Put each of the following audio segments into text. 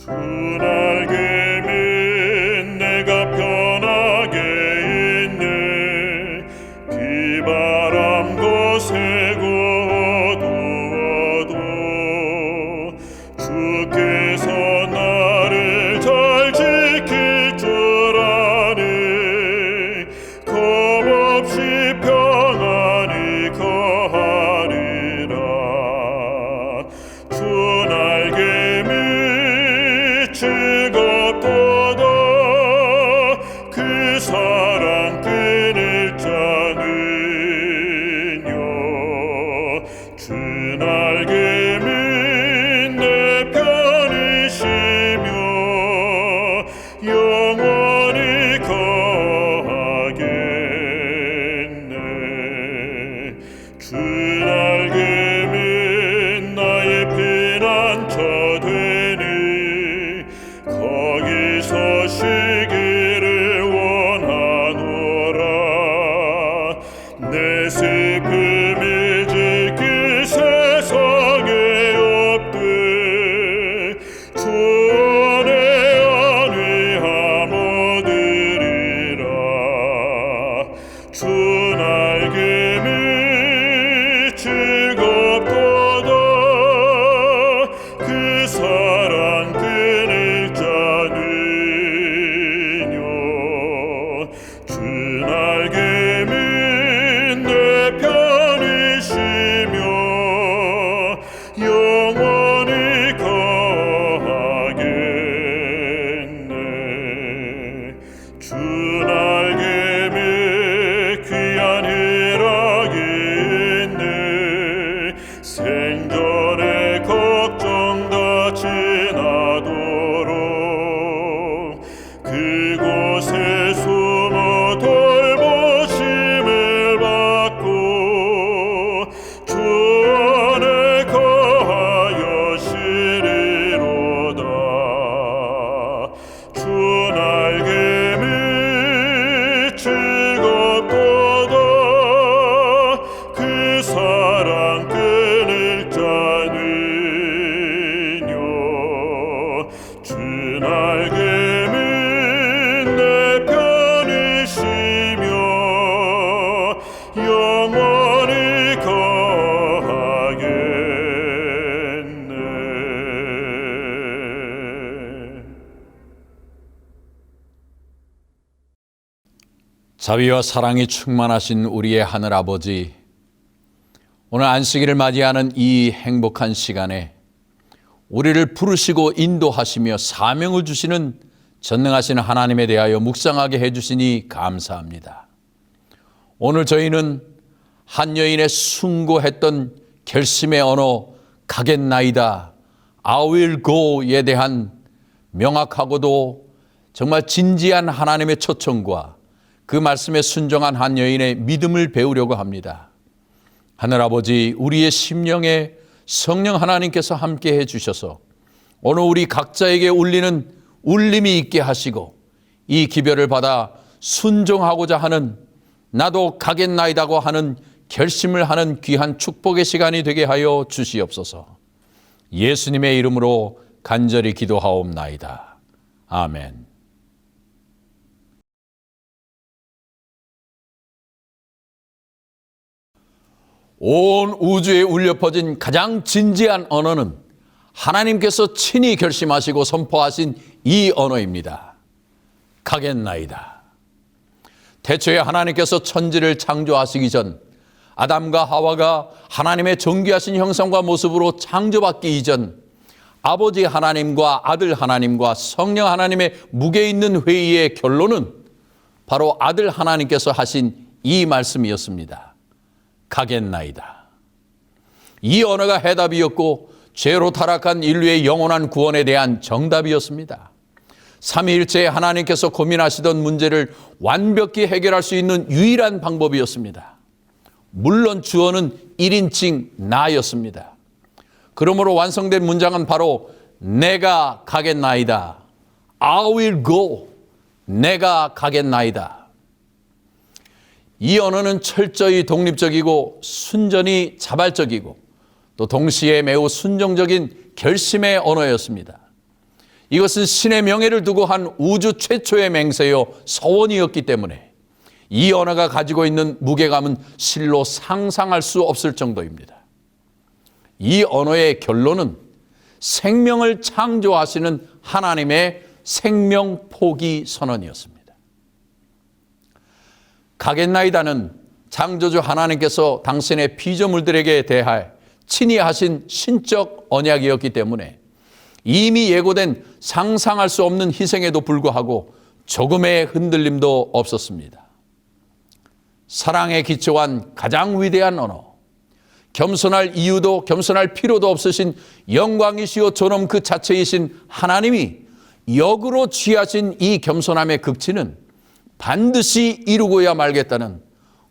주 날개면 내가 편하게 있네. 비바람 거세고 어두워도 주께서 나를 잘 지킬 줄 아네. 겁없이 평안히 거하리라. 주 날개면 즐겁도다. 그 사랑 끊을 자는요. 주 날개면 내 편이시며 영원히 거하겠네. 주 날개면 나의 피난처 되니 거기서 쉬기를 원하노라. 내 슬픔이 지킬 세상에 없되 주 안에 안위함 얻으리라. 주 날개면 즐겁도다. 그 사랑 끊을 자는요. 주 날개면 내 편이시며 영원히 거하겠네. 주 날개면 귀한 희락이 있네. 생전에 걱정 다 지나도록 그곳에 숨어 돌보심을 받고 주 안에 거하여 쉬리로다. 주 날개면 즐겁도다. 그 사랑 끊을 자는요. 주 날개면 내 편이시며 영원히 거하겠네. 자비와 사랑이 충만하신 우리의 하늘아버지, 오늘 안식일을 맞이하는 이 행복한 시간에 우리를 부르시고 인도하시며 사명을 주시는 전능하신 하나님에 대하여 묵상하게 해주시니 감사합니다. 오늘 저희는 한 여인의 숭고했던 결심의 언어 가겠나이다, I will go에 대한 명확하고도 정말 진지한 하나님의 초청과 그 말씀에 순종한 한 여인의 믿음을 배우려고 합니다. 하늘아버지, 우리의 심령에 성령 하나님께서 함께 해주셔서 오늘 우리 각자에게 울리는 울림이 있게 하시고 이 기별을 받아 순종하고자 하는, 나도 가겠나이다고 하는 결심을 하는 귀한 축복의 시간이 되게 하여 주시옵소서. 예수님의 이름으로 간절히 기도하옵나이다. 아멘. 온 우주에 울려 퍼진 가장 진지한 언어는 하나님께서 친히 결심하시고 선포하신 이 언어입니다. 가겠나이다. 태초에 하나님께서 천지를 창조하시기 전, 아담과 하와가 하나님의 존귀하신 형상과 모습으로 창조받기 이전, 아버지 하나님과 아들 하나님과 성령 하나님의 무게 있는 회의의 결론은 바로 아들 하나님께서 하신 이 말씀이었습니다. 가겠나이다. 이 언어가 해답이었고 죄로 타락한 인류의 영원한 구원에 대한 정답이었습니다. 삼위일체의 하나님께서 고민하시던 문제를 완벽히 해결할 수 있는 유일한 방법이었습니다. 물론 주어는 1인칭 나였습니다. 그러므로 완성된 문장은 바로 내가 가겠나이다. I will go. 내가 가겠나이다. 이 언어는 철저히 독립적이고 순전히 자발적이고 또 동시에 매우 순종적인 결심의 언어였습니다. 이것은 신의 명예를 두고 한 우주 최초의 맹세요 서원이었기 때문에 이 언어가 가지고 있는 무게감은 실로 상상할 수 없을 정도입니다. 이 언어의 결론은 생명을 창조하시는 하나님의 생명 포기 선언이었습니다. 가겐나이다는 창조주 하나님께서 당신의 피조물들에게 대하여 친히 하신 신적 언약이었기 때문에 이미 예고된 상상할 수 없는 희생에도 불구하고 조금의 흔들림도 없었습니다. 사랑에 기초한 가장 위대한 언어, 겸손할 이유도 겸손할 필요도 없으신 영광이시요 존엄 그 자체이신 하나님이 역으로 취하신 이 겸손함의 극치는 반드시 이루고야 말겠다는,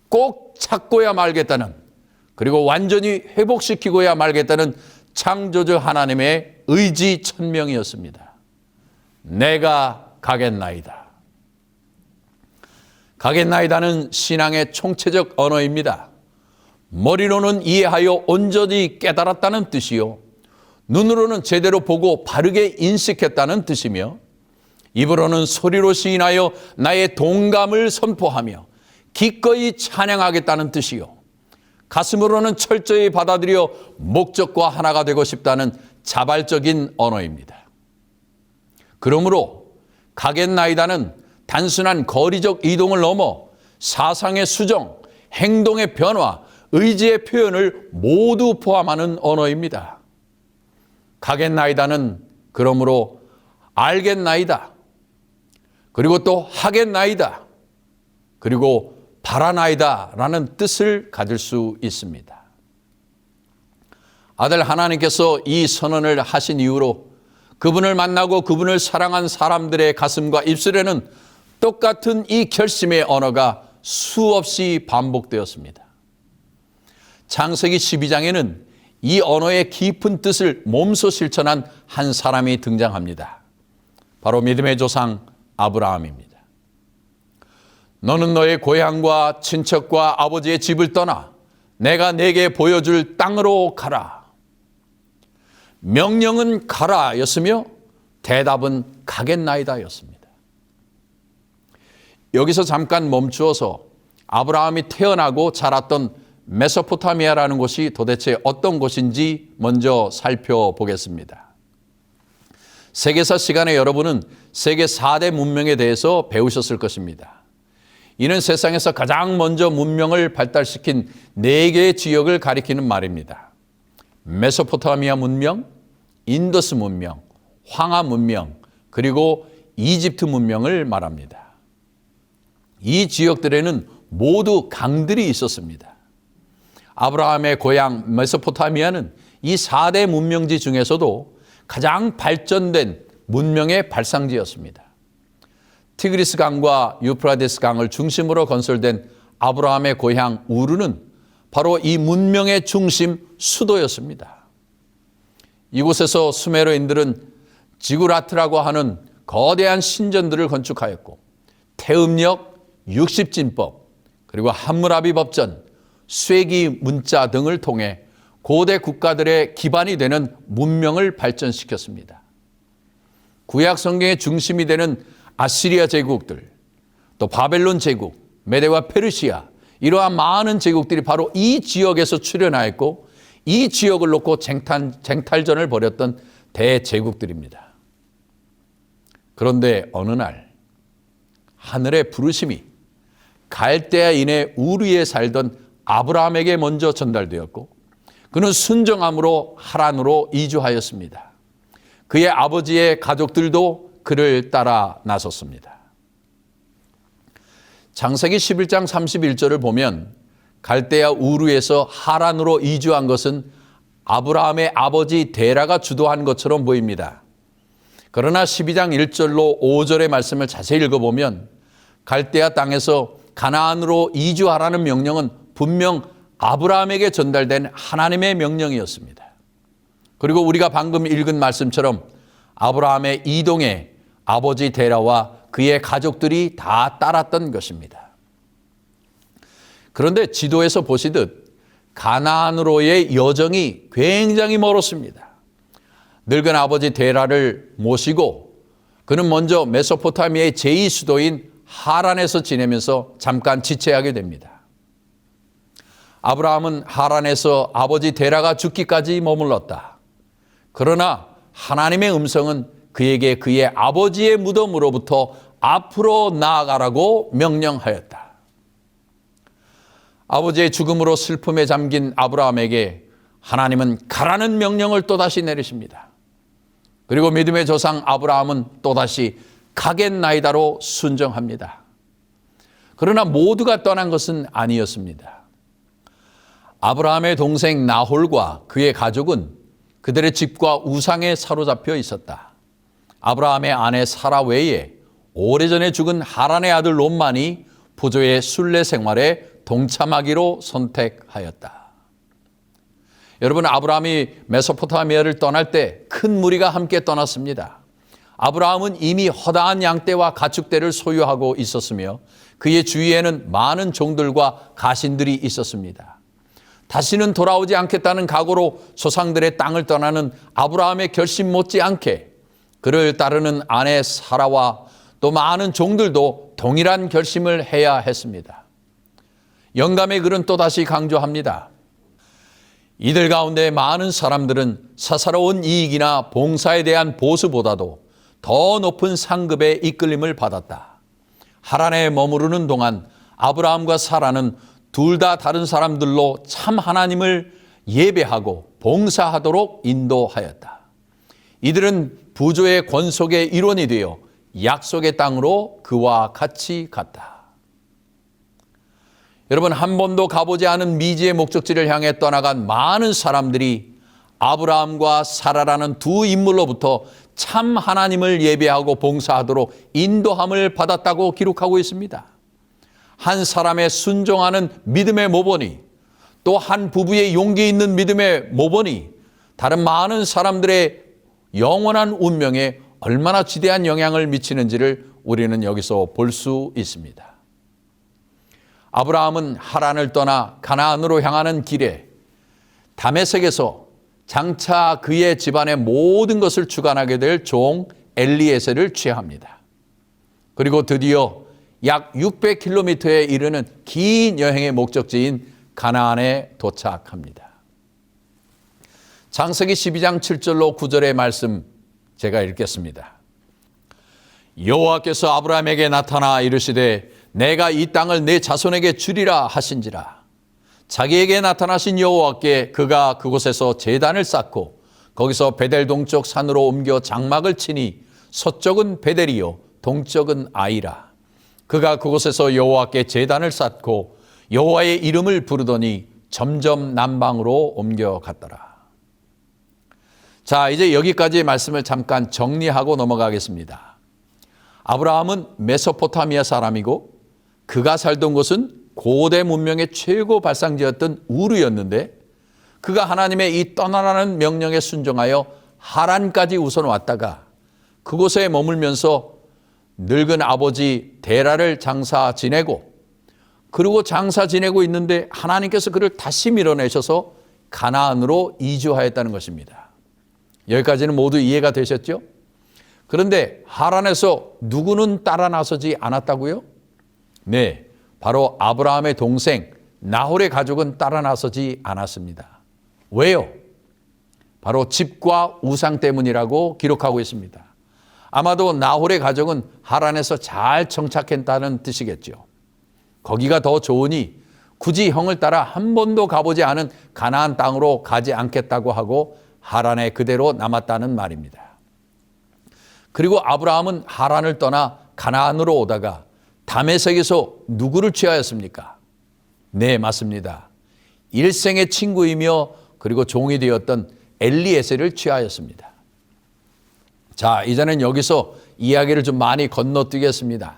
꼭 찾고야 말겠다는, 그리고 완전히 회복시키고야 말겠다는 창조주 하나님의 의지 천명이었습니다. 내가 가겠나이다. 가겠나이다는 신앙의 총체적 언어입니다. 머리로는 이해하여 온전히 깨달았다는 뜻이요, 눈으로는 제대로 보고 바르게 인식했다는 뜻이며, 입으로는 소리로 시인하여 나의 동감을 선포하며 기꺼이 찬양하겠다는 뜻이요, 가슴으로는 철저히 받아들여 목적과 하나가 되고 싶다는 자발적인 언어입니다. 그러므로 가겠나이다는 단순한 거리적 이동을 넘어 사상의 수정, 행동의 변화, 의지의 표현을 모두 포함하는 언어입니다. 가겠나이다는 그러므로 알겠나이다, 그리고 또 하겠나이다, 그리고 바라나이다라는 뜻을 가질 수 있습니다. 아들 하나님께서 이 선언을 하신 이후로 그분을 만나고 그분을 사랑한 사람들의 가슴과 입술에는 똑같은 이 결심의 언어가 수없이 반복되었습니다. 창세기 12장에는 이 언어의 깊은 뜻을 몸소 실천한 한 사람이 등장합니다. 바로 믿음의 조상 아브라함입니다. 너는 너의 고향과 친척과 아버지의 집을 떠나 내가 네게 보여줄 땅으로 가라. 명령은 가라 였으며 대답은 가겠나이다 였습니다. 여기서 잠깐 멈추어서 아브라함이 태어나고 자랐던 메소포타미아라는 곳이 도대체 어떤 곳인지 먼저 살펴보겠습니다. 세계사 시간에 여러분은 세계 4대 문명에 대해서 배우셨을 것입니다. 이는 세상에서 가장 먼저 문명을 발달시킨 4개의 지역을 가리키는 말입니다. 메소포타미아 문명, 인더스 문명, 황하 문명, 그리고 이집트 문명을 말합니다. 이 지역들에는 모두 강들이 있었습니다. 아브라함의 고향 메소포타미아는 이 4대 문명지 중에서도 가장 발전된 문명의 발상지였습니다. 티그리스 강과 유프라데스 강을 중심으로 건설된 아브라함의 고향 우르는 바로 이 문명의 중심 수도였습니다. 이곳에서 수메르인들은 지구라트라고 하는 거대한 신전들을 건축하였고 태음력, 육십진법, 그리고 함무라비 법전, 쇠기 문자 등을 통해 고대 국가들의 기반이 되는 문명을 발전시켰습니다. 구약 성경의 중심이 되는 아시리아 제국들, 또 바벨론 제국, 메데와 페르시아, 이러한 많은 제국들이 바로 이 지역에서 출현하였고 이 지역을 놓고 쟁탈전을 벌였던 대제국들입니다. 그런데 어느 날 하늘의 부르심이 갈대아인의 우르에 살던 아브라함에게 먼저 전달되었고 그는 순종함으로 하란으로 이주하였습니다. 그의 아버지의 가족들도 그를 따라 나섰습니다. 창세기 11장 31절을 보면 갈대아 우르에서 하란으로 이주한 것은 아브라함의 아버지 데라가 주도한 것처럼 보입니다. 그러나 12장 1절로 5절의 말씀을 자세히 읽어보면 갈대아 땅에서 가나안으로 이주하라는 명령은 분명 아브라함에게 전달된 하나님의 명령이었습니다. 그리고 우리가 방금 읽은 말씀처럼 아브라함의 이동에 아버지 데라와 그의 가족들이 다 따랐던 것입니다. 그런데 지도에서 보시듯 가나안으로의 여정이 굉장히 멀었습니다. 늙은 아버지 데라를 모시고 그는 먼저 메소포타미아의 제2수도인 하란에서 지내면서 잠깐 지체하게 됩니다. 아브라함은 하란에서 아버지 데라가 죽기까지 머물렀다. 그러나 하나님의 음성은 그에게 그의 아버지의 무덤으로부터 앞으로 나아가라고 명령하였다. 아버지의 죽음으로 슬픔에 잠긴 아브라함에게 하나님은 가라는 명령을 또다시 내리십니다. 그리고 믿음의 조상 아브라함은 또다시 가겠나이다로 순종합니다. 그러나 모두가 떠난 것은 아니었습니다. 아브라함의 동생 나홀과 그의 가족은 그들의 집과 우상에 사로잡혀 있었다. 아브라함의 아내 사라 외에 오래전에 죽은 하란의 아들 롯만이 부조의 순례 생활에 동참하기로 선택하였다. 여러분, 아브라함이 메소포타미아를 떠날 때 큰 무리가 함께 떠났습니다. 아브라함은 이미 허다한 양떼와 가축대를 소유하고 있었으며 그의 주위에는 많은 종들과 가신들이 있었습니다. 다시는 돌아오지 않겠다는 각오로 조상들의 땅을 떠나는 아브라함의 결심 못지않게 그를 따르는 아내 사라와 또 많은 종들도 동일한 결심을 해야 했습니다. 영감의 글은 또다시 강조합니다. 이들 가운데 많은 사람들은 사사로운 이익이나 봉사에 대한 보수보다도 더 높은 상급의 이끌림을 받았다. 하란에 머무르는 동안 아브라함과 사라는 둘 다 다른 사람들로 참 하나님을 예배하고 봉사하도록 인도하였다. 이들은 부조의 권속의 일원이 되어 약속의 땅으로 그와 같이 갔다. 여러분, 한 번도 가보지 않은 미지의 목적지를 향해 떠나간 많은 사람들이 아브라함과 사라라는 두 인물로부터 참 하나님을 예배하고 봉사하도록 인도함을 받았다고 기록하고 있습니다. 한 사람의 순종하는 믿음의 모범이, 또 한 부부의 용기 있는 믿음의 모범이 다른 많은 사람들의 영원한 운명에 얼마나 지대한 영향을 미치는지를 우리는 여기서 볼 수 있습니다. 아브라함은 하란을 떠나 가나안으로 향하는 길에 다메섹에서 장차 그의 집안의 모든 것을 주관하게 될 종 엘리에셀을 취합니다. 그리고 드디어 약 600km에 이르는 긴 여행의 목적지인 가나안에 도착합니다. 창세기 12장 7절로 9절의 말씀 제가 읽겠습니다. 여호와께서 아브라함에게 나타나 이르시되 내가 이 땅을 내 자손에게 주리라 하신지라. 자기에게 나타나신 여호와께 그가 그곳에서 제단을 쌓고 거기서 베델 동쪽 산으로 옮겨 장막을 치니 서쪽은 베델이요 동쪽은 아이라. 그가 그곳에서 여호와께 제단을 쌓고 여호와의 이름을 부르더니 점점 남방으로 옮겨갔더라. 자, 이제 여기까지의 말씀을 잠깐 정리하고 넘어가겠습니다. 아브라함은 메소포타미아 사람이고 그가 살던 곳은 고대 문명의 최고 발상지였던 우르였는데 그가 하나님의 이 떠나라는 명령에 순종하여 하란까지 우선 왔다가 그곳에 머물면서 늙은 아버지 데라를 장사 지내고 그리고 장사 지내고 있는데 하나님께서 그를 다시 밀어내셔서 가나안으로 이주하였다는 것입니다. 여기까지는 모두 이해가 되셨죠? 그런데 하란에서 누구는 따라 나서지 않았다고요? 네, 바로 아브라함의 동생 나홀의 가족은 따라 나서지 않았습니다. 왜요? 바로 집과 우상 때문이라고 기록하고 있습니다. 아마도 나홀의 가족은 하란에서 잘 정착했다는 뜻이겠죠. 거기가 더 좋으니 굳이 형을 따라 한 번도 가보지 않은 가나안 땅으로 가지 않겠다고 하고 하란에 그대로 남았다는 말입니다. 그리고 아브라함은 하란을 떠나 가나안으로 오다가 다메섹에서 누구를 취하였습니까? 네, 맞습니다. 일생의 친구이며 그리고 종이 되었던 엘리에셀을 취하였습니다. 자, 이제는 여기서 이야기를 좀 많이 건너뛰겠습니다.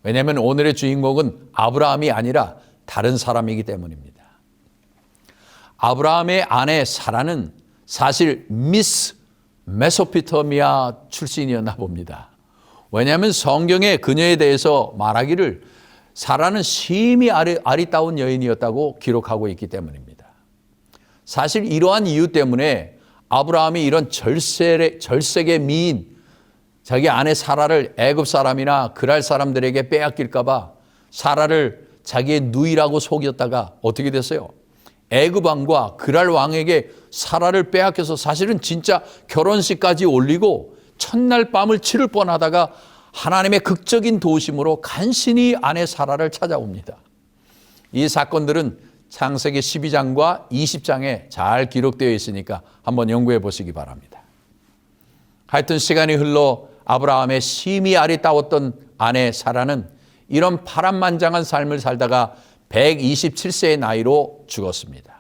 왜냐하면 오늘의 주인공은 아브라함이 아니라 다른 사람이기 때문입니다. 아브라함의 아내 사라는 사실 미스 메소포타미아 출신이었나 봅니다. 왜냐하면 성경에 그녀에 대해서 말하기를 사라는 심히 아리따운 여인이었다고 기록하고 있기 때문입니다. 사실 이러한 이유 때문에 아브라함이 이런 절색의 미인 자기 아내 사라를 애굽 사람이나 그랄 사람들에게 빼앗길까 봐 사라를 자기의 누이라고 속였다가 어떻게 됐어요? 애굽 왕과 그랄 왕에게 사라를 빼앗겨서 사실은 진짜 결혼식까지 올리고 첫날 밤을 치를 뻔하다가 하나님의 극적인 도우심으로 간신히 아내 사라를 찾아옵니다. 이 사건들은 창세기 12장과 20장에 잘 기록되어 있으니까 한번 연구해 보시기 바랍니다. 하여튼 시간이 흘러 아브라함의 심히 아리따웠던 아내 사라는 이런 파란만장한 삶을 살다가 127세의 나이로 죽었습니다.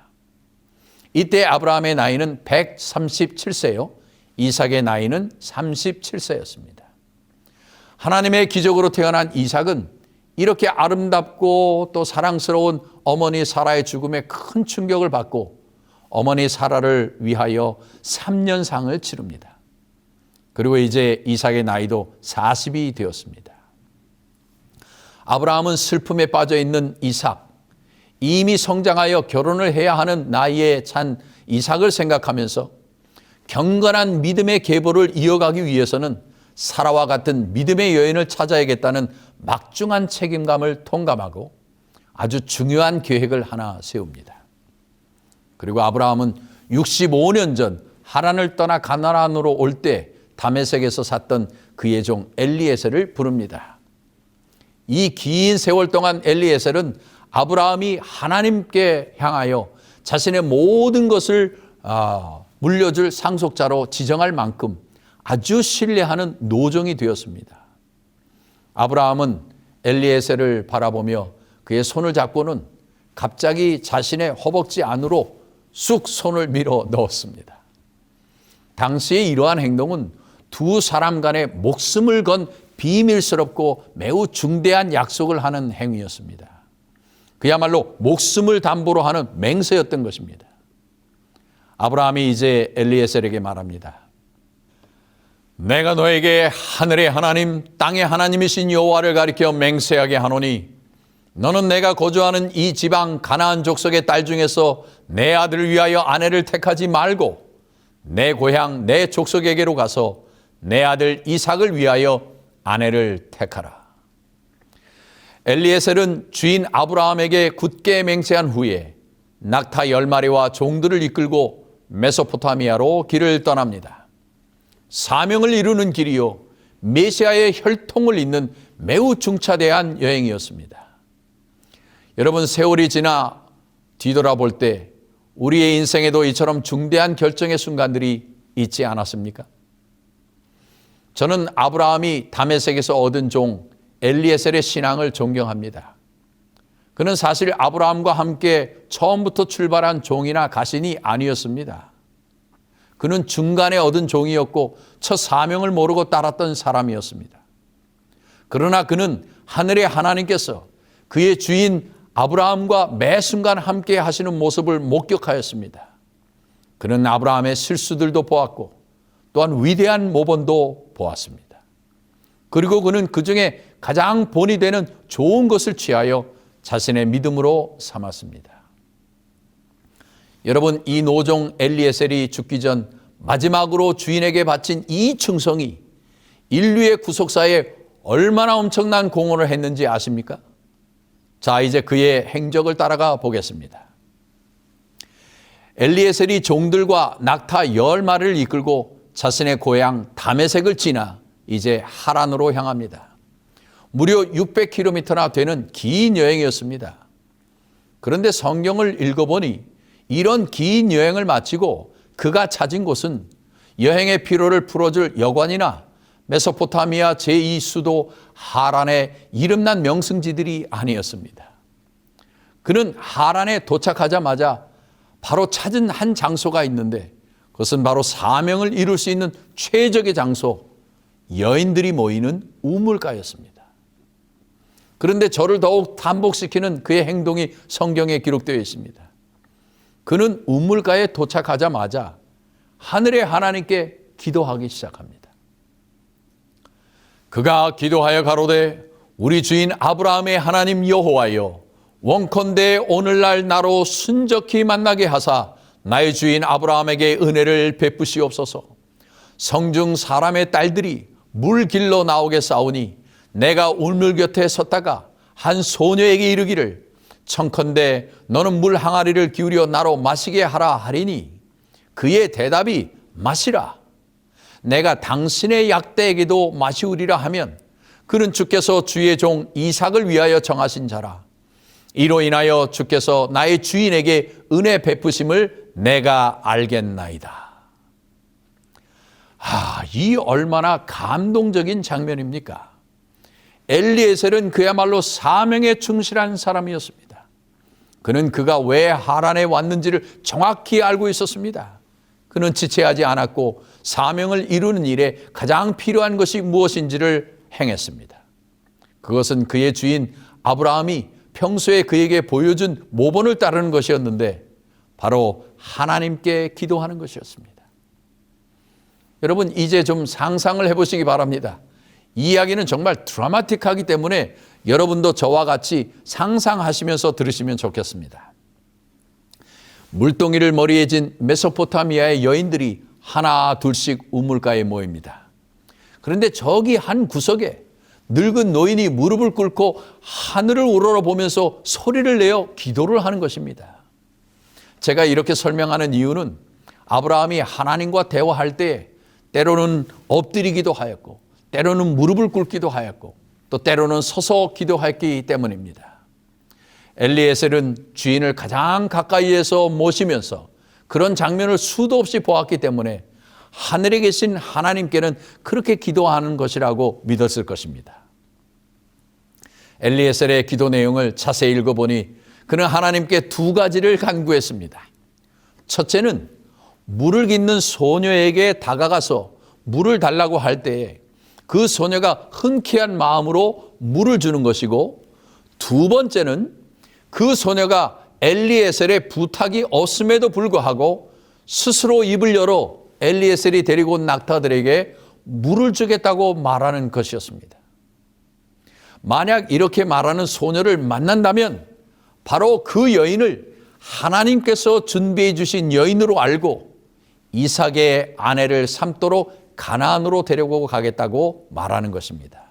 이때 아브라함의 나이는 137세요. 이삭의 나이는 37세였습니다. 하나님의 기적으로 태어난 이삭은 이렇게 아름답고 또 사랑스러운 어머니 사라의 죽음에 큰 충격을 받고 어머니 사라를 위하여 3년상을 치릅니다. 그리고 이제 이삭의 나이도 40이 되었습니다. 아브라함은 슬픔에 빠져 있는 이삭, 이미 성장하여 결혼을 해야 하는 나이에 찬 이삭을 생각하면서 경건한 믿음의 계보를 이어가기 위해서는 사라와 같은 믿음의 여인을 찾아야겠다는 막중한 책임감을 통감하고 아주 중요한 계획을 하나 세웁니다. 그리고 아브라함은 65년 전 하란을 떠나 가나안으로 올 때 다메섹에서 샀던 그의 종 엘리에셀을 부릅니다. 이 긴 세월 동안 엘리에셀은 아브라함이 하나님께 향하여 자신의 모든 것을 물려줄 상속자로 지정할 만큼 아주 신뢰하는 노종이 되었습니다. 아브라함은 엘리에셀을 바라보며 그의 손을 잡고는 갑자기 자신의 허벅지 안으로 쑥 손을 밀어 넣었습니다. 당시의 이러한 행동은 두 사람 간의 목숨을 건 비밀스럽고 매우 중대한 약속을 하는 행위였습니다. 그야말로 목숨을 담보로 하는 맹세였던 것입니다. 아브라함이 이제 엘리에셀에게 말합니다. 내가 너에게 하늘의 하나님, 땅의 하나님이신 여호와를 가리켜 맹세하게 하노니 너는 내가 거주하는 이 지방 가나안 족속의 딸 중에서 내 아들을 위하여 아내를 택하지 말고 내 고향 내 족속에게로 가서 내 아들 이삭을 위하여 아내를 택하라. 엘리에셀은 주인 아브라함에게 굳게 맹세한 후에 낙타 10마리와 종들을 이끌고 메소포타미아로 길을 떠납니다. 사명을 이루는 길이요 메시아의 혈통을 잇는 매우 중차대한 여행이었습니다. 여러분, 세월이 지나 뒤돌아볼 때 우리의 인생에도 이처럼 중대한 결정의 순간들이 있지 않았습니까? 저는 아브라함이 다메섹에서 얻은 종 엘리에셀의 신앙을 존경합니다. 그는 사실 아브라함과 함께 처음부터 출발한 종이나 가신이 아니었습니다. 그는 중간에 얻은 종이었고 첫 사명을 모르고 따랐던 사람이었습니다. 그러나 그는 하늘의 하나님께서 그의 주인 아브라함과 매 순간 함께 하시는 모습을 목격하였습니다. 그는 아브라함의 실수들도 보았고 또한 위대한 모범도 보았습니다. 그리고 그는 그중에 가장 본이 되는 좋은 것을 취하여 자신의 믿음으로 삼았습니다. 여러분, 이 노종 엘리에셀이 죽기 전 마지막으로 주인에게 바친 이 충성이 인류의 구속사에 얼마나 엄청난 공헌을 했는지 아십니까? 자, 이제 그의 행적을 따라가 보겠습니다. 엘리에셀이 종들과 낙타 10마리를 이끌고 자신의 고향 다메섹을 지나 이제 하란으로 향합니다. 무려 600km나 되는 긴 여행이었습니다. 그런데 성경을 읽어보니 이런 긴 여행을 마치고 그가 찾은 곳은 여행의 피로를 풀어줄 여관이나 메소포타미아 제2수도 하란의 이름난 명승지들이 아니었습니다. 그는 하란에 도착하자마자 바로 찾은 한 장소가 있는데 그것은 바로 사명을 이룰 수 있는 최적의 장소, 여인들이 모이는 우물가였습니다. 그런데 저를 더욱 단복시키는 그의 행동이 성경에 기록되어 있습니다. 그는 우물가에 도착하자마자 하늘의 하나님께 기도하기 시작합니다. 그가 기도하여 가로되 우리 주인 아브라함의 하나님 여호와여, 원컨대 오늘날 나로 순적히 만나게 하사 나의 주인 아브라함에게 은혜를 베푸시옵소서. 성중 사람의 딸들이 물 길러 나오겠사오니 내가 울물 곁에 섰다가 한 소녀에게 이르기를 청컨대 너는 물 항아리를 기울여 나로 마시게 하라 하리니 그의 대답이 마시라. 내가 당신의 약대에게도 마시우리라 하면 그는 주께서 주의 종 이삭을 위하여 정하신 자라. 이로 인하여 주께서 나의 주인에게 은혜 베푸심을 내가 알겠나이다. 이 얼마나 감동적인 장면입니까? 엘리에셀은 그야말로 사명에 충실한 사람이었습니다. 그는 그가 왜 하란에 왔는지를 정확히 알고 있었습니다. 그는 지체하지 않았고 사명을 이루는 일에 가장 필요한 것이 무엇인지를 행했습니다. 그것은 그의 주인 아브라함이 평소에 그에게 보여준 모본을 따르는 것이었는데 바로 하나님께 기도하는 것이었습니다. 여러분, 이제 좀 상상을 해보시기 바랍니다. 이 이야기는 정말 드라마틱하기 때문에 여러분도 저와 같이 상상하시면서 들으시면 좋겠습니다. 물동이를 머리에 진 메소포타미아의 여인들이 하나 둘씩 우물가에 모입니다. 그런데 저기 한 구석에 늙은 노인이 무릎을 꿇고 하늘을 우러러보면서 소리를 내어 기도를 하는 것입니다. 제가 이렇게 설명하는 이유는 아브라함이 하나님과 대화할 때 때로는 엎드리기도 하였고 때로는 무릎을 꿇기도 하였고 또 때로는 서서 기도했기 때문입니다. 엘리에셀은 주인을 가장 가까이에서 모시면서 그런 장면을 수도 없이 보았기 때문에 하늘에 계신 하나님께는 그렇게 기도하는 것이라고 믿었을 것입니다. 엘리에셀의 기도 내용을 자세히 읽어보니 그는 하나님께 두 가지를 간구했습니다. 첫째는 물을 깃는 소녀에게 다가가서 물을 달라고 할 때에 그 소녀가 흔쾌한 마음으로 물을 주는 것이고, 두 번째는 그 소녀가 엘리에셀의 부탁이 없음에도 불구하고 스스로 입을 열어 엘리에셀이 데리고 온 낙타들에게 물을 주겠다고 말하는 것이었습니다. 만약 이렇게 말하는 소녀를 만난다면 바로 그 여인을 하나님께서 준비해 주신 여인으로 알고 이삭의 아내를 삼도록 가나안으로 데리고 가겠다고 말하는 것입니다.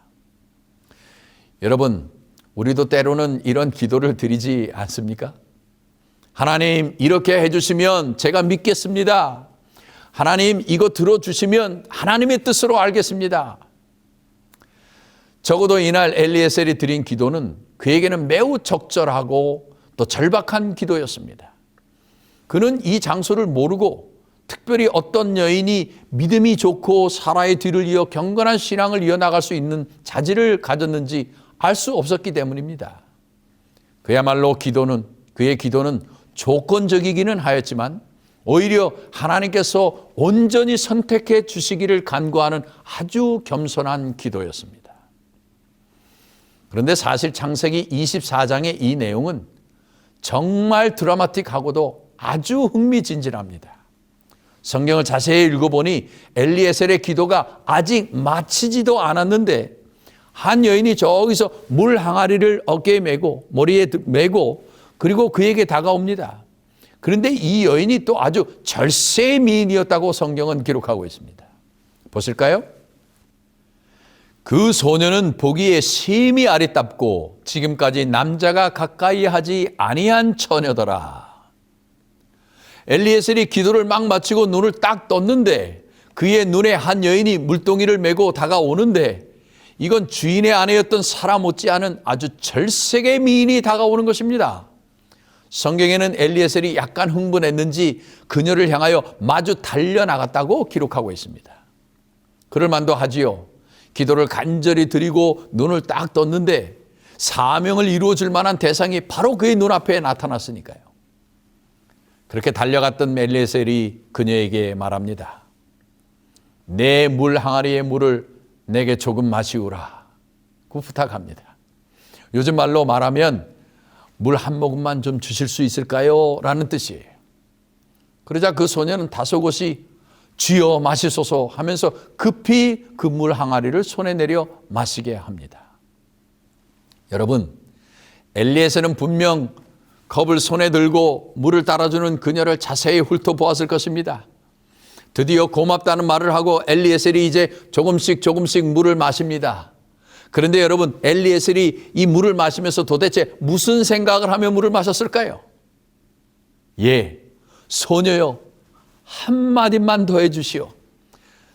여러분, 우리도 때로는 이런 기도를 드리지 않습니까? 하나님, 이렇게 해주시면 제가 믿겠습니다. 하나님, 이거 들어주시면 하나님의 뜻으로 알겠습니다. 적어도 이날 엘리에셀이 드린 기도는 그에게는 매우 적절하고 또 절박한 기도였습니다. 그는 이 장소를 모르고 특별히 어떤 여인이 믿음이 좋고 사라의 뒤를 이어 경건한 신앙을 이어나갈 수 있는 자질을 가졌는지 알 수 없었기 때문입니다. 그야말로 그의 기도는 조건적이기는 하였지만 오히려 하나님께서 온전히 선택해 주시기를 간구하는 아주 겸손한 기도였습니다. 그런데 사실 창세기 24장의 이 내용은 정말 드라마틱하고도 아주 흥미진진합니다. 성경을 자세히 읽어보니 엘리에셀의 기도가 아직 마치지도 않았는데 한 여인이 저기서 물 항아리를 어깨에 메고 머리에 메고 그리고 그에게 다가옵니다. 그런데 이 여인이 또 아주 절세의 미인이었다고 성경은 기록하고 있습니다. 보실까요? 그 소녀는 보기에 심히 아리답고 지금까지 남자가 가까이 하지 아니한 처녀더라. 엘리에셀이 기도를 막 마치고 눈을 딱 떴는데 그의 눈에 한 여인이 물동이를 메고 다가오는데 이건 주인의 아내였던 사라 못지않은 아주 절세의 미인이 다가오는 것입니다. 성경에는 엘리에셀이 약간 흥분했는지 그녀를 향하여 마주 달려나갔다고 기록하고 있습니다. 그럴 만도 하지요. 기도를 간절히 드리고 눈을 딱 떴는데 사명을 이루어 줄 만한 대상이 바로 그의 눈앞에 나타났으니까요. 그렇게 달려갔던 엘리에셀이 그녀에게 말합니다. 내 물 항아리의 물을 내게 조금 마시우라. 그 부탁합니다. 요즘 말로 말하면 물 한 모금만 좀 주실 수 있을까요? 라는 뜻이에요. 그러자 그 소녀는 다소곳이 주여 마시소서 하면서 급히 그 물 항아리를 손에 내려 마시게 합니다. 여러분, 엘리에셀은 분명 컵을 손에 들고 물을 따라주는 그녀를 자세히 훑어보았을 것입니다. 드디어 고맙다는 말을 하고 엘리에셀이 이제 조금씩 물을 마십니다. 그런데 여러분, 엘리에셀이 이 물을 마시면서 도대체 무슨 생각을 하며 물을 마셨을까요? 예, 소녀여, 한마디만 더 해주시오.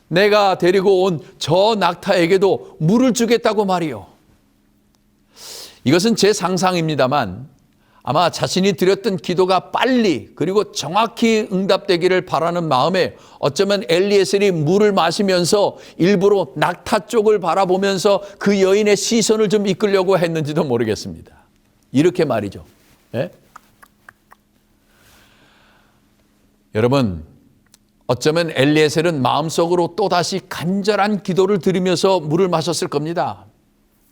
내가 데리고 온 저 낙타에게도 물을 주겠다고 말이오. 이것은 제 상상입니다만 아마 자신이 드렸던 기도가 빨리 그리고 정확히 응답되기를 바라는 마음에 어쩌면 엘리에셀이 물을 마시면서 일부러 낙타 쪽을 바라보면서 그 여인의 시선을 좀 이끌려고 했는지도 모르겠습니다. 이렇게 말이죠. 예? 여러분, 어쩌면 엘리에셀은 마음속으로 또다시 간절한 기도를 드리면서 물을 마셨을 겁니다.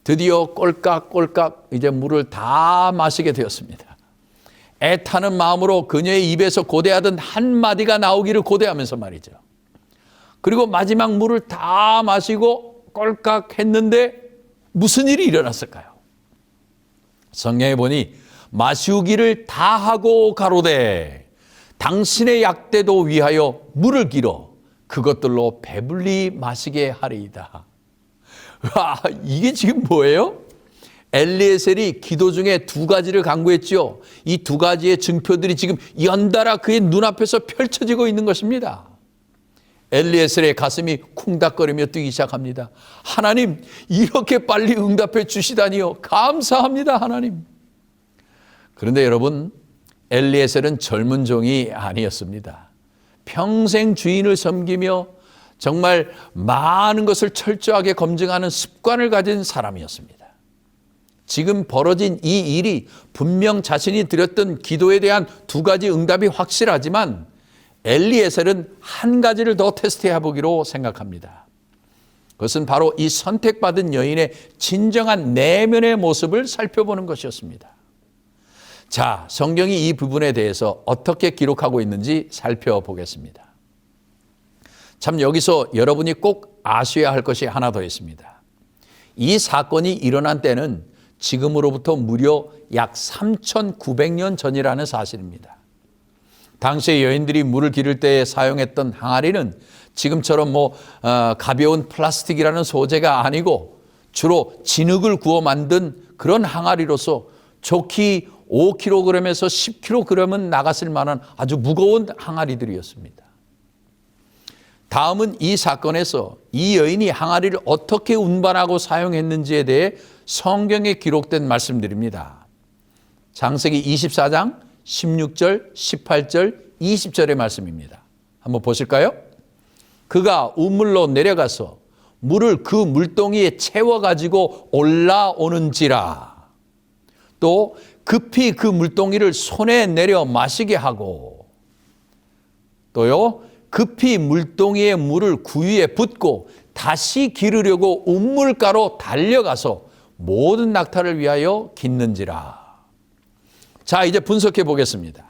드디어 꼴깍꼴깍 이제 물을 다 마시게 되었습니다. 애타는 마음으로 그녀의 입에서 고대하던 한마디가 나오기를 고대하면서 말이죠. 그리고 마지막 물을 다 마시고 꼴깍 했는데 무슨 일이 일어났을까요? 성경에 보니 마시우기를 다 하고 가로되 당신의 약대도 위하여 물을 길어 그것들로 배불리 마시게 하리이다. 와, 이게 지금 뭐예요? 엘리에셀이 기도 중에 두 가지를 간구했죠. 이 두 가지의 증표들이 지금 연달아 그의 눈앞에서 펼쳐지고 있는 것입니다. 엘리에셀의 가슴이 쿵닥거리며 뛰기 시작합니다. 하나님, 이렇게 빨리 응답해 주시다니요. 감사합니다, 하나님. 그런데 여러분, 엘리에셀은 젊은 종이 아니었습니다. 평생 주인을 섬기며 정말 많은 것을 철저하게 검증하는 습관을 가진 사람이었습니다. 지금 벌어진 이 일이 분명 자신이 드렸던 기도에 대한 두 가지 응답이 확실하지만 엘리에셀은 한 가지를 더 테스트해 보기로 생각합니다. 그것은 바로 이 선택받은 여인의 진정한 내면의 모습을 살펴보는 것이었습니다. 자, 성경이 이 부분에 대해서 어떻게 기록하고 있는지 살펴보겠습니다. 참 여기서 여러분이 꼭 아셔야 할 것이 하나 더 있습니다. 이 사건이 일어난 때는 지금으로부터 무려 약 3,900년 전이라는 사실입니다. 당시의 여인들이 물을 기를 때 사용했던 항아리는 지금처럼 가벼운 플라스틱이라는 소재가 아니고 주로 진흙을 구워 만든 그런 항아리로서 좋기 5kg에서 10kg은 나갔을 만한 아주 무거운 항아리들이었습니다. 다음은 이 사건에서 이 여인이 항아리를 어떻게 운반하고 사용했는지에 대해 성경에 기록된 말씀들입니다. 창세기 24장 16절, 18절, 20절의 말씀입니다. 한번 보실까요? 그가 우물로 내려가서 물을 그 물동이에 채워가지고 올라오는지라. 또 급히 그 물동이를 손에 내려 마시게 하고, 또요 급히 물동이의 물을 구유에 붓고 다시 기르려고 우물가로 달려가서 모든 낙타를 위하여 깃는지라. 자, 이제 분석해 보겠습니다.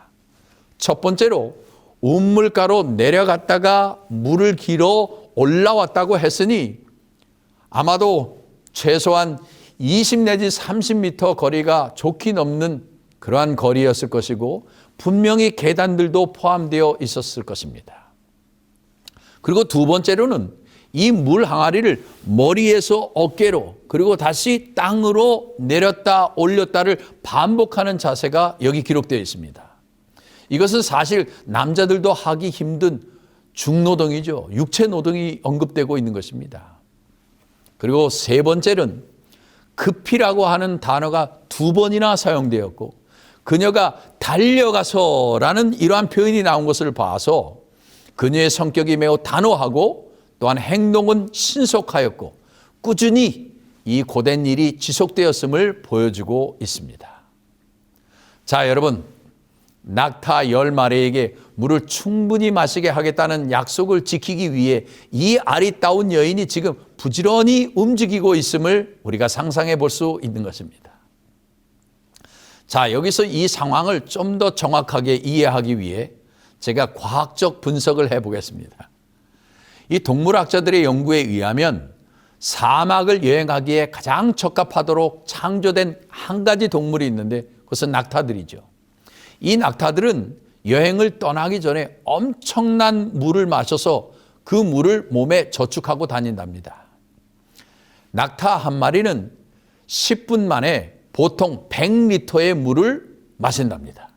첫 번째로 우물가로 내려갔다가 물을 길어 올라왔다고 했으니 아마도 최소한 20 내지 30m 거리가 좋게 넘는 그러한 거리였을 것이고 분명히 계단들도 포함되어 있었을 것입니다. 그리고 두 번째로는 이 물 항아리를 머리에서 어깨로 그리고 다시 땅으로 내렸다 올렸다를 반복하는 자세가 여기 기록되어 있습니다. 이것은 사실 남자들도 하기 힘든 중노동이죠. 육체 노동이 언급되고 있는 것입니다. 그리고 세 번째는 급히라고 하는 단어가 두 번이나 사용되었고 그녀가 달려가서라는 이러한 표현이 나온 것을 봐서 그녀의 성격이 매우 단호하고 또한 행동은 신속하였고 꾸준히 이 고된 일이 지속되었음을 보여주고 있습니다. 자, 여러분, 낙타 10마리에게 물을 충분히 마시게 하겠다는 약속을 지키기 위해 이 아리따운 여인이 지금 부지런히 움직이고 있음을 우리가 상상해 볼 수 있는 것입니다. 자, 여기서 이 상황을 좀 더 정확하게 이해하기 위해 제가 과학적 분석을 해보겠습니다. 이 동물학자들의 연구에 의하면 사막을 여행하기에 가장 적합하도록 창조된 한 가지 동물이 있는데 그것은 낙타들이죠. 이 낙타들은 여행을 떠나기 전에 엄청난 물을 마셔서 그 물을 몸에 저축하고 다닌답니다. 낙타 한 마리는 10분 만에 보통 100리터의 물을 마신답니다.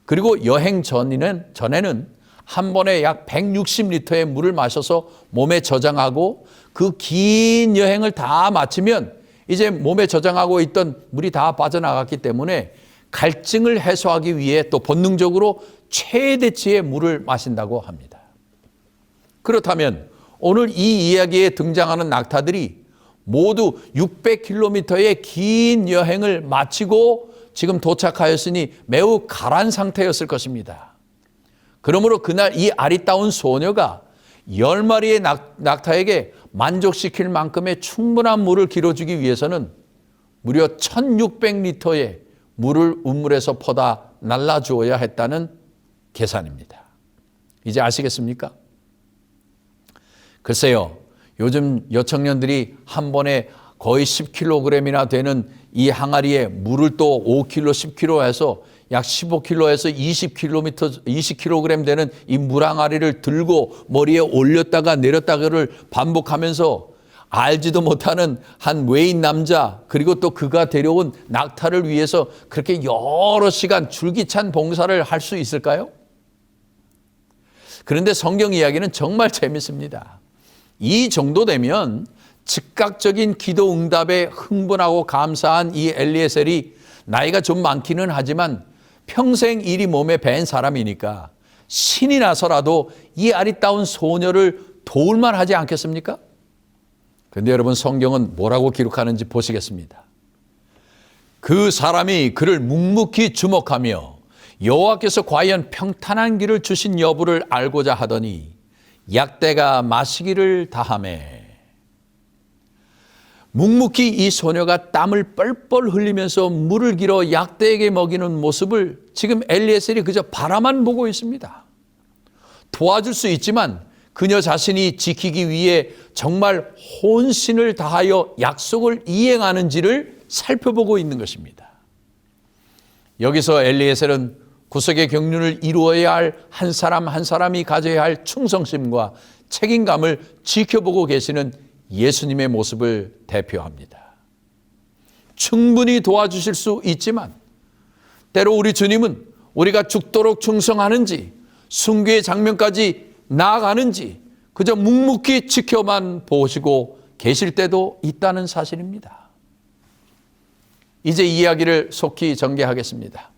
그리고 여행 전에는 한 번에 약 160리터의 물을 마셔서 몸에 저장하고 그 긴 여행을 다 마치면 이제 몸에 저장하고 있던 물이 다 빠져나갔기 때문에 갈증을 해소하기 위해 또 본능적으로 최대치의 물을 마신다고 합니다. 그렇다면 오늘 이 이야기에 등장하는 낙타들이 모두 600km의 긴 여행을 마치고 지금 도착하였으니 매우 가란 상태였을 것입니다. 그러므로 그날 이 아리따운 소녀가 10마리의 낙타에게 만족시킬 만큼의 충분한 물을 길어주기 위해서는 무려 1600리터의 물을 우물에서 퍼다 날라주어야 했다는 계산입니다. 이제 아시겠습니까? 글쎄요, 요즘 여청년들이 한 번에 거의 10kg이나 되는 이 항아리에 물을 또 5kg, 10kg 해서 약 15kg에서 20kg 되는 이 물항아리를 들고 머리에 올렸다가 내렸다가를 반복하면서 알지도 못하는 한 외인 남자 그리고 또 그가 데려온 낙타를 위해서 그렇게 여러 시간 줄기찬 봉사를 할 수 있을까요? 그런데 성경 이야기는 정말 재밌습니다. 이 정도 되면 즉각적인 기도 응답에 흥분하고 감사한 이 엘리에셀이 나이가 좀 많기는 하지만 평생 일이 몸에 밴 사람이니까 신이 나서라도 이 아리따운 소녀를 도울만 하지 않겠습니까? 그런데 여러분, 성경은 뭐라고 기록하는지 보시겠습니다. 그 사람이 그를 묵묵히 주목하며 여호와께서 과연 평탄한 길을 주신 여부를 알고자 하더니 약대가 마시기를 다하매. 묵묵히 이 소녀가 땀을 뻘뻘 흘리면서 물을 길어 약대에게 먹이는 모습을 지금 엘리에셀이 그저 바라만 보고 있습니다. 도와줄 수 있지만 그녀 자신이 지키기 위해 정말 혼신을 다하여 약속을 이행하는지를 살펴보고 있는 것입니다. 여기서 엘리에셀은 구속의 경륜을 이루어야 할 한 사람 한 사람이 가져야 할 충성심과 책임감을 지켜보고 계시는 예수님의 모습을 대표합니다. 충분히 도와주실 수 있지만 때로 우리 주님은 우리가 죽도록 충성하는지 순교의 장면까지 나아가는지 그저 묵묵히 지켜만 보시고 계실 때도 있다는 사실입니다. 이제 이야기를 속히 전개하겠습니다.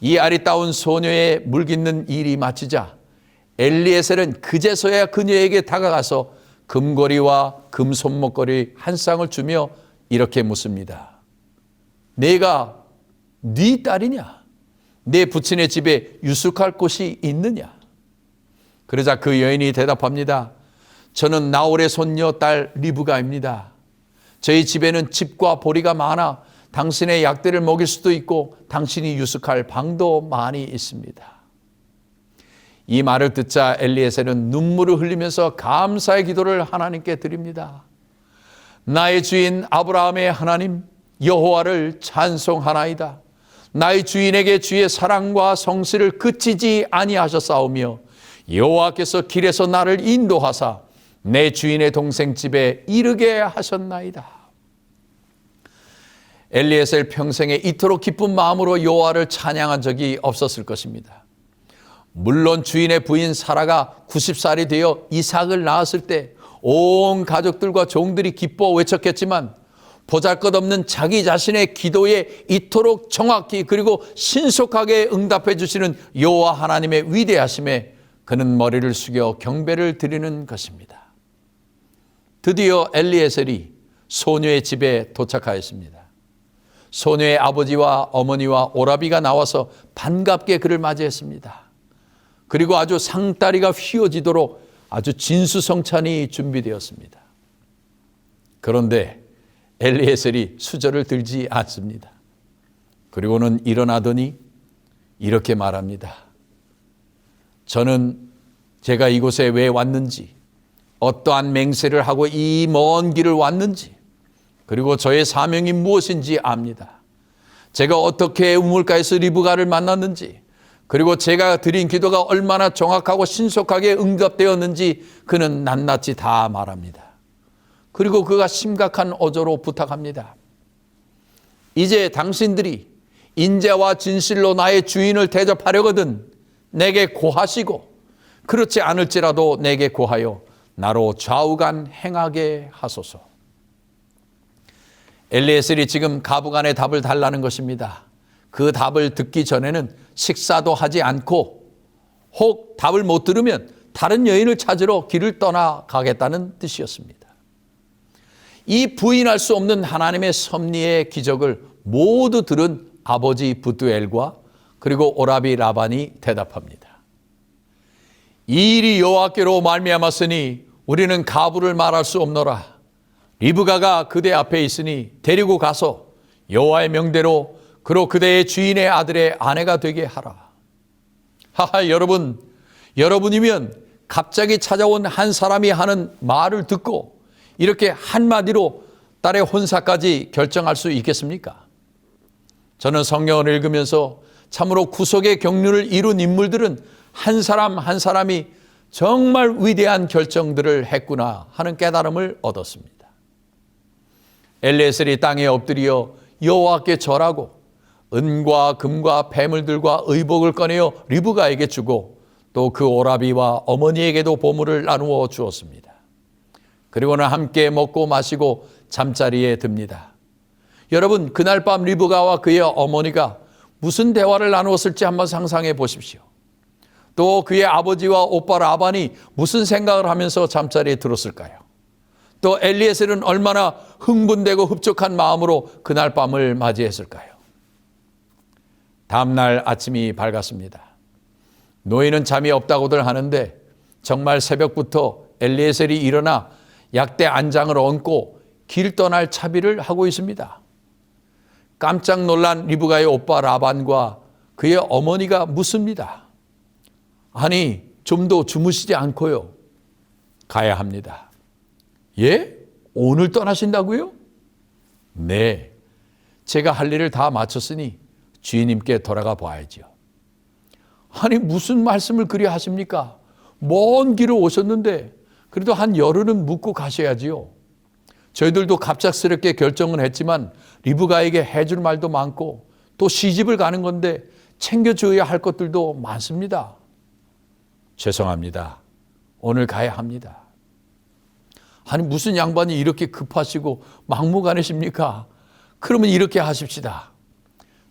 이 아리따운 소녀의 물깃는 일이 마치자 엘리에셀은 그제서야 그녀에게 다가가서 금고리와 금손목걸이 한 쌍을 주며 이렇게 묻습니다. 내가 네 딸이냐? 내 부친의 집에 유숙할 곳이 있느냐? 그러자 그 여인이 대답합니다. 저는 나홀의 손녀 딸 리브가입니다. 저희 집에는 집과 보리가 많아 당신의 약대를 먹일 수도 있고 당신이 유숙할 방도 많이 있습니다. 이 말을 듣자 엘리에셀은 눈물을 흘리면서 감사의 기도를 하나님께 드립니다. 나의 주인 아브라함의 하나님 여호와를 찬송하나이다. 나의 주인에게 주의 사랑과 성실을 그치지 아니하셨사오며 여호와께서 길에서 나를 인도하사 내 주인의 동생 집에 이르게 하셨나이다. 엘리에셀 평생에 이토록 기쁜 마음으로 여호와를 찬양한 적이 없었을 것입니다. 물론 주인의 부인 사라가 90살이 되어 이삭을 낳았을 때 온 가족들과 종들이 기뻐 외쳤겠지만 보잘것없는 자기 자신의 기도에 이토록 정확히 그리고 신속하게 응답해 주시는 여호와 하나님의 위대하심에 그는 머리를 숙여 경배를 드리는 것입니다. 드디어 엘리에셀이 소녀의 집에 도착하였습니다. 소녀의 아버지와 어머니와 오라비가 나와서 반갑게 그를 맞이했습니다. 그리고 아주 상다리가 휘어지도록 아주 진수성찬이 준비되었습니다. 그런데 엘리에셀이 수저를 들지 않습니다. 그리고는 일어나더니 이렇게 말합니다. 저는 제가 이곳에 왜 왔는지, 어떠한 맹세를 하고 이 먼 길을 왔는지, 그리고 저의 사명이 무엇인지 압니다. 제가 어떻게 우물가에서 리브가를 만났는지, 그리고 제가 드린 기도가 얼마나 정확하고 신속하게 응답되었는지 그는 낱낱이 다 말합니다. 그리고 그가 심각한 어조로 부탁합니다. 이제 당신들이 인자와 진실로 나의 주인을 대접하려거든 내게 고하시고 그렇지 않을지라도 내게 고하여 나로 좌우간 행하게 하소서. 엘리에셀이 지금 가부간의 답을 달라는 것입니다. 그 답을 듣기 전에는 식사도 하지 않고 혹 답을 못 들으면 다른 여인을 찾으러 길을 떠나가겠다는 뜻이었습니다. 이 부인할 수 없는 하나님의 섭리의 기적을 모두 들은 아버지 부두엘과 그리고 오라비 라반이 대답합니다. 이 일이 여호와께로 말미암았으니 우리는 가부를 말할 수 없노라. 리브가가 그대 앞에 있으니 데리고 가서 여호와의 명대로 그로 그대의 주인의 아들의 아내가 되게 하라. 하하, 여러분이면 갑자기 찾아온 한 사람이 하는 말을 듣고 이렇게 한마디로 딸의 혼사까지 결정할 수 있겠습니까? 저는 성경을 읽으면서 참으로 구속의 경륜을 이룬 인물들은 한 사람 한 사람이 정말 위대한 결정들을 했구나 하는 깨달음을 얻었습니다. 엘리에셀이 땅에 엎드려 여호와께 절하고 은과 금과 폐물들과 의복을 꺼내어 리브가에게 주고 또 그 오라비와 어머니에게도 보물을 나누어 주었습니다. 그리고는 함께 먹고 마시고 잠자리에 듭니다. 여러분, 그날 밤 리브가와 그의 어머니가 무슨 대화를 나누었을지 한번 상상해 보십시오. 또 그의 아버지와 오빠 라반이 무슨 생각을 하면서 잠자리에 들었을까요? 또 엘리에셀은 얼마나 흥분되고 흡족한 마음으로 그날 밤을 맞이했을까요? 다음 날 아침이 밝았습니다. 노인은 잠이 없다고들 하는데 정말 새벽부터 엘리에셀이 일어나 약대 안장을 얹고 길 떠날 차비를 하고 있습니다. 깜짝 놀란 리브가의 오빠 라반과 그의 어머니가 묻습니다. 아니, 좀 더 주무시지 않고요? 가야 합니다. 예? 오늘 떠나신다고요? 네, 제가 할 일을 다 마쳤으니 주인님께 돌아가 봐야죠. 아니, 무슨 말씀을 그리 하십니까? 먼 길을 오셨는데 그래도 한 열흘은 묵고 가셔야지요. 저희들도 갑작스럽게 결정은 했지만 리브가에게 해줄 말도 많고 또 시집을 가는 건데 챙겨줘야 할 것들도 많습니다. 죄송합니다. 오늘 가야 합니다. 아니, 무슨 양반이 이렇게 급하시고 막무가내십니까? 그러면 이렇게 하십시다.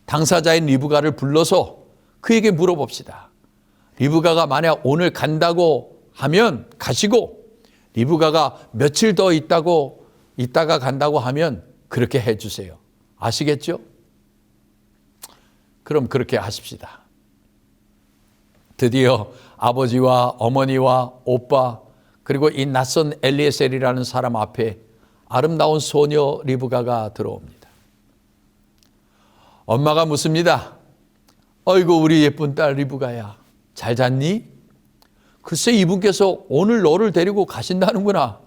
당사자인 리브가를 불러서 그에게 물어봅시다. 리브가가 만약 오늘 간다고 하면 가시고 리브가가 며칠 더 있다가 간다고 하면 그렇게 해주세요. 아시겠죠? 그럼 그렇게 하십시다. 드디어 아버지와 어머니와 오빠 그리고 이 낯선 엘리에셀이라는 사람 앞에 아름다운 소녀 리브가가 들어옵니다. 엄마가 묻습니다. 어이구, 우리 예쁜 딸 리브가야, 잘 잤니? 글쎄, 이분께서 오늘 너를 데리고 가신다는구나.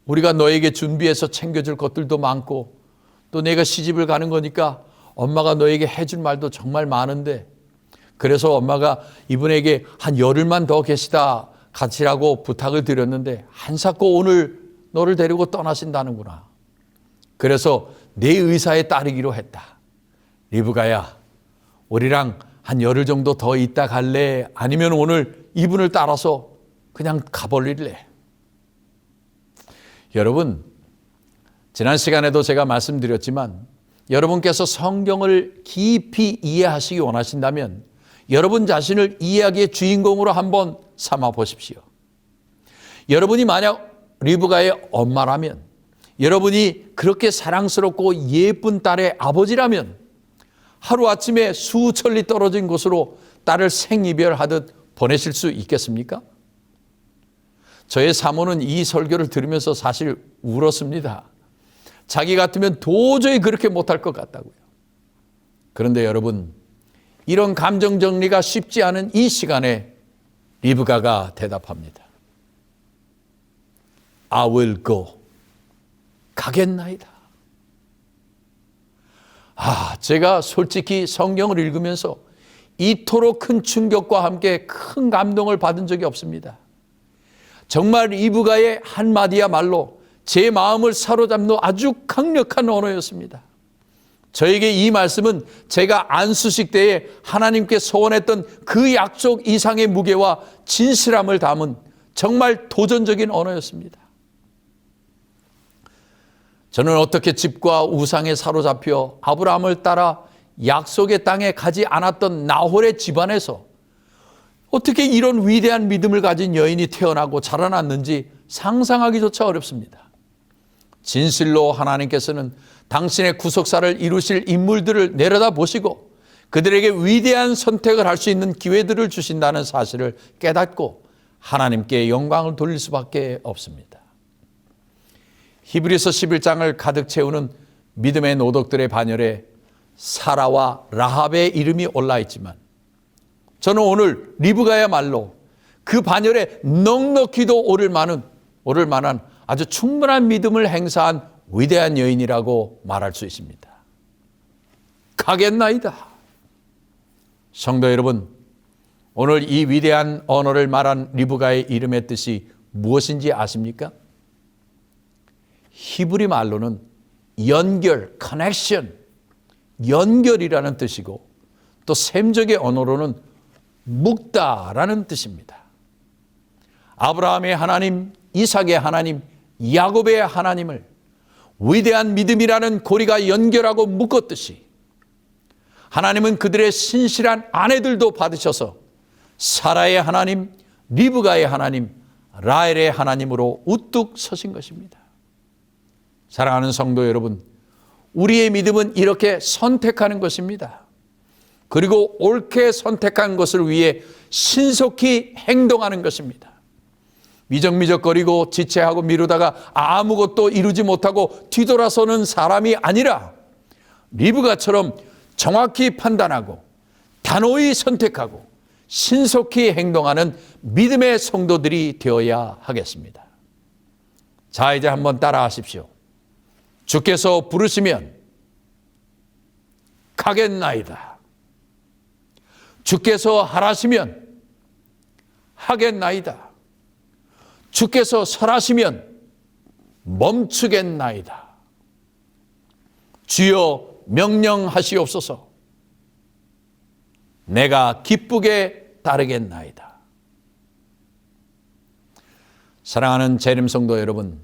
우리가 너에게 준비해서 챙겨줄 것들도 많고 또 내가 시집을 가는 거니까 엄마가 너에게 해줄 말도 정말 많은데 그래서 엄마가 이분에게 한 열흘만 더 계시다 가시라고 부탁을 드렸는데 한사코 오늘 너를 데리고 떠나신다는구나. 그래서 내 의사에 따르기로 했다. 리브가야, 우리랑 한 열흘 정도 더 있다 갈래? 아니면 오늘 이분을 따라서 그냥 가버릴래? 여러분, 지난 시간에도 제가 말씀드렸지만 여러분께서 성경을 깊이 이해하시기 원하신다면 여러분 자신을 이야기의 주인공으로 한번 삼아 보십시오. 여러분이 만약 리브가의 엄마라면, 여러분이 그렇게 사랑스럽고 예쁜 딸의 아버지라면 하루아침에 수천리 떨어진 곳으로 딸을 생이별하듯 보내실 수 있겠습니까? 저의 사모는 이 설교를 들으면서 사실 울었습니다. 자기 같으면 도저히 그렇게 못할 것 같다고요. 그런데 여러분, 이런 감정 정리가 쉽지 않은 이 시간에 리브가가 대답합니다. I will go. 가겠나이다. 제가 솔직히 성경을 읽으면서 이토록 큰 충격과 함께 큰 감동을 받은 적이 없습니다. 정말 리브가의 한마디야말로 제 마음을 사로잡는 아주 강력한 언어였습니다. 저에게 이 말씀은 제가 안수식 때에 하나님께 소원했던 그 약속 이상의 무게와 진실함을 담은 정말 도전적인 언어였습니다. 저는 어떻게 집과 우상에 사로잡혀 아브라함을 따라 약속의 땅에 가지 않았던 나홀의 집안에서 어떻게 이런 위대한 믿음을 가진 여인이 태어나고 자라났는지 상상하기조차 어렵습니다. 진실로 하나님께서는 당신의 구속사를 이루실 인물들을 내려다보시고 그들에게 위대한 선택을 할 수 있는 기회들을 주신다는 사실을 깨닫고 하나님께 영광을 돌릴 수밖에 없습니다. 히브리서 11장을 가득 채우는 믿음의 노덕들의 반열에 사라와 라합의 이름이 올라 있지만 저는 오늘 리브가야말로 그 반열에 넉넉히도 오를 만한 아주 충분한 믿음을 행사한 위대한 여인이라고 말할 수 있습니다. 가겠나이다. 성도 여러분, 오늘 이 위대한 언어를 말한 리브가의 이름의 뜻이 무엇인지 아십니까? 히브리 말로는 연결, 커넥션, 연결이라는 뜻이고 또 셈적의 언어로는 묶다라는 뜻입니다. 아브라함의 하나님, 이삭의 하나님, 야곱의 하나님을 위대한 믿음이라는 고리가 연결하고 묶었듯이 하나님은 그들의 신실한 아내들도 받으셔서 사라의 하나님, 리브가의 하나님, 라헬의 하나님으로 우뚝 서신 것입니다. 사랑하는 성도 여러분, 우리의 믿음은 이렇게 선택하는 것입니다. 그리고 옳게 선택한 것을 위해 신속히 행동하는 것입니다. 미적미적거리고 지체하고 미루다가 아무것도 이루지 못하고 뒤돌아서는 사람이 아니라 리브가처럼 정확히 판단하고 단호히 선택하고 신속히 행동하는 믿음의 성도들이 되어야 하겠습니다. 자, 이제 한번 따라 하십시오. 주께서 부르시면 가겠나이다. 주께서 하라시면 하겠나이다. 주께서 설하시면 멈추겠나이다. 주여 명령하시옵소서. 내가 기쁘게 따르겠나이다. 사랑하는 재림 성도 여러분,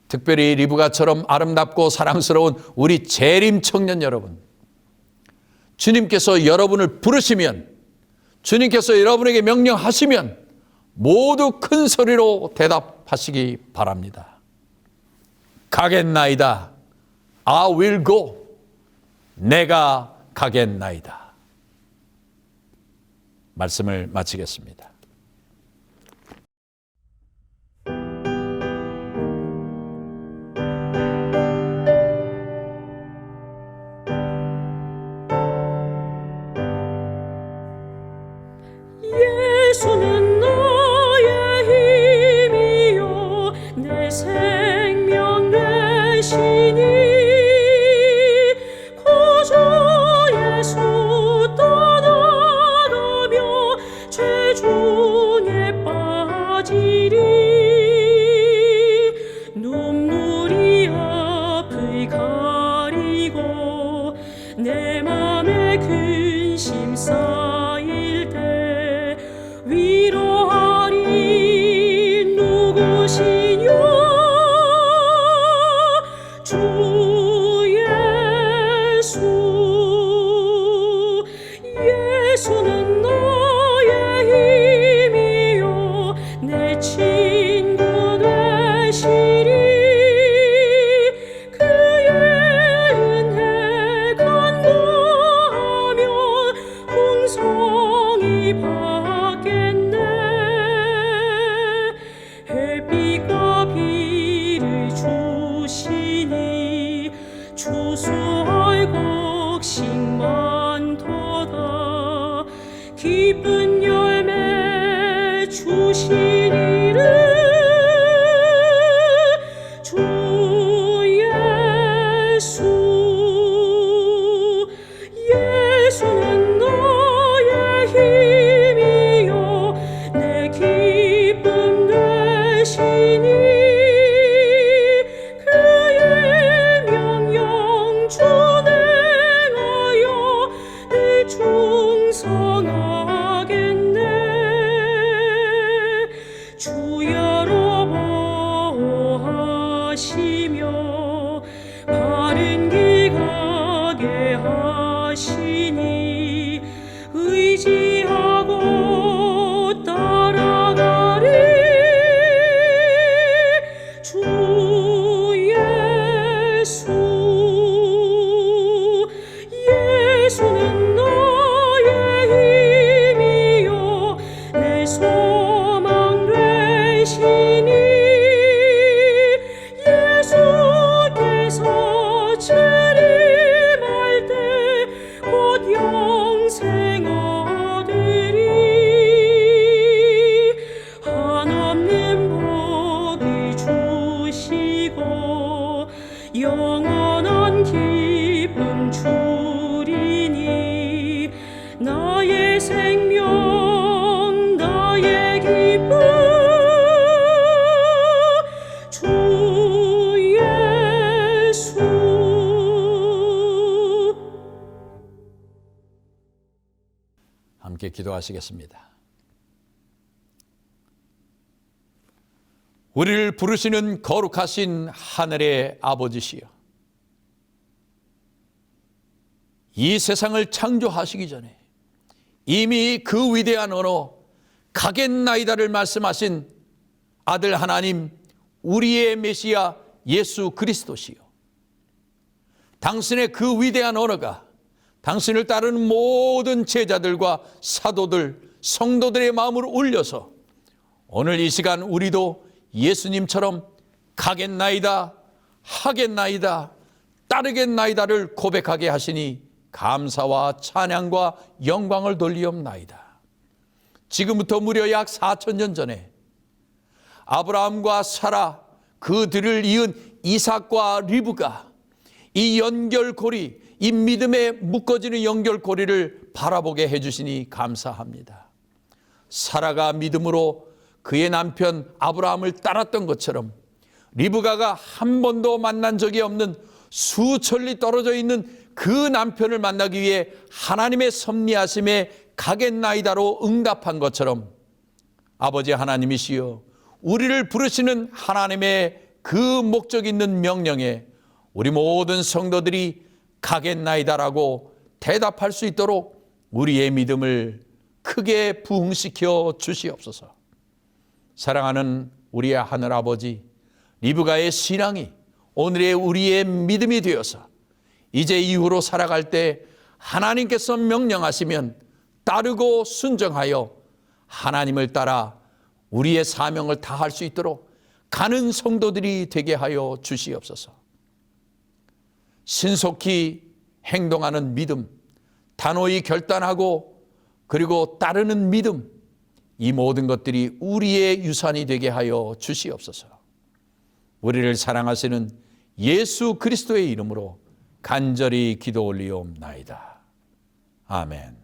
특별히 리브가처럼 아름답고 사랑스러운 우리 재림 청년 여러분, 주님께서 여러분을 부르시면, 주님께서 여러분에게 명령하시면 모두 큰 소리로 대답하시기 바랍니다. 가겠나이다. I will go. 내가 가겠나이다. 말씀을 마치겠습니다. 예수는 나의 힘이요 내 생명 되시니 고저 예수 떠나가며 죄 되시니 그의 명령 준행하여 내 충성하겠네. 주야로 보호하시며 바른 길 가게 하시니 의지하고 따라가리. 주 예수는 나의 힘이요 내 소망 되시니 예수께서 재림할 때 곧 영생 얻으리. 한없는 복이 주시고 영원한 기쁨 주리니 나의 생명 나의 기쁨 주 예수. 함께 기도하시겠습니다. 우리를 부르시는 거룩하신 하늘의 아버지시여, 이 세상을 창조하시기 전에 이미 그 위대한 언어 가겠나이다를 말씀하신 아들 하나님 우리의 메시아 예수 그리스도시여, 당신의 그 위대한 언어가 당신을 따르는 모든 제자들과 사도들, 성도들의 마음을 울려서 오늘 이 시간 우리도 예수님처럼 가겠나이다, 하겠나이다, 따르겠나이다를 고백하게 하시니 감사와 찬양과 영광을 돌리옵나이다. 지금부터 무려 약 4,000년 전에 아브라함과 사라, 그들을 이은 이삭과 리브가 이 연결고리, 이 믿음에 묶어지는 연결고리를 바라보게 해주시니 감사합니다. 사라가 믿음으로 그의 남편 아브라함을 따랐던 것처럼 리브가가 한 번도 만난 적이 없는 수천리 떨어져 있는 그 남편을 만나기 위해 하나님의 섭리하심에 가겠나이다로 응답한 것처럼 아버지 하나님이시여, 우리를 부르시는 하나님의 그 목적 있는 명령에 우리 모든 성도들이 가겠나이다라고 대답할 수 있도록 우리의 믿음을 크게 부흥시켜 주시옵소서. 사랑하는 우리의 하늘아버지, 리브가의 신앙이 오늘의 우리의 믿음이 되어서 이제 이후로 살아갈 때 하나님께서 명령하시면 따르고 순종하여 하나님을 따라 우리의 사명을 다할 수 있도록 가는 성도들이 되게 하여 주시옵소서. 신속히 행동하는 믿음, 단호히 결단하고 그리고 따르는 믿음, 이 모든 것들이 우리의 유산이 되게 하여 주시옵소서. 우리를 사랑하시는 예수 그리스도의 이름으로 간절히 기도 올리옵나이다. 아멘.